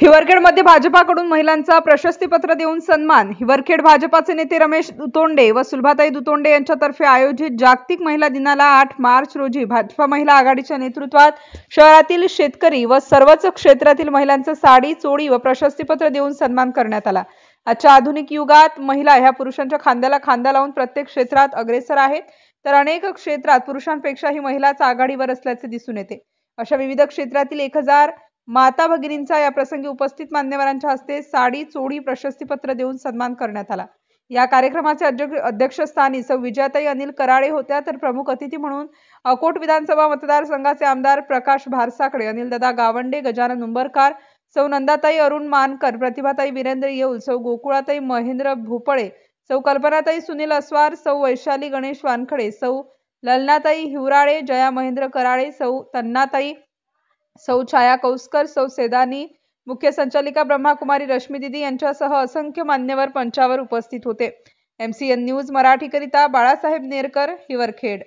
हिवरखेडमध्ये भाजपाकडून महिलांचा प्रशस्तीपत्र देऊन सन्मान। हिवरखेड भाजपाचे नेते रमेश दुतोंडे व सुलभाताई दुतोंडे यांच्यातर्फे आयोजित जागतिक महिला दिनाला 8 मार्च रोजी भाजपा महिला आघाडीच्या नेतृत्वात शहरातील शेतकरी व सर्वच क्षेत्रातील महिलांचा साडी, चोळी व प्रशस्तीपत्र देऊन सन्मान करण्यात आला। आजच्या आधुनिक युगात महिला ह्या पुरुषांच्या खांद्याला खांदा लावून प्रत्येक क्षेत्रात अग्रेसर आहेत, तर अनेक क्षेत्रात पुरुषांपेक्षाही महिलाच आघाडीवर असल्याचे दिसून येते। अशा विविध क्षेत्रातील 1000 माता भगिनींचा या प्रसंगी उपस्थित मान्यवरांच्या हस्ते साडी, चोळी, प्रशस्तीपत्र देऊन सन्मान करण्यात आला। या कार्यक्रमाचे अध्यक्षस्थानी सौ विजयाताई अनिल कराळे होत्या, तर प्रमुख अतिथी म्हणून अकोट विधानसभा मतदारसंघाचे आमदार प्रकाश भारसाकडे, अनिलदादा गावंडे, गजानन उंबरकार, सौ नंदाताई अरुण मानकर, प्रतिभाताई वीरेंद्र येऊल, सौ गोकुळाताई महेंद्र भोपळे, सौ कल्पनाताई सुनील अस्वार, सौ वैशाली गणेश वानखडे, सौ ललनाताई हिवराळे, जया महेंद्र कराळे, सौ तन्नाताई, सौ छाया कौस्कर, सौ सेदानी, मुख्य संचालिका ब्रह्माकुमारी रश्मी दीदी यांच्यासह असंख्य मान्यवर पंचावर उपस्थित होते। MCN न्यूज मराठी करिता बाळासाहेब नेरकर, हिवरखेड।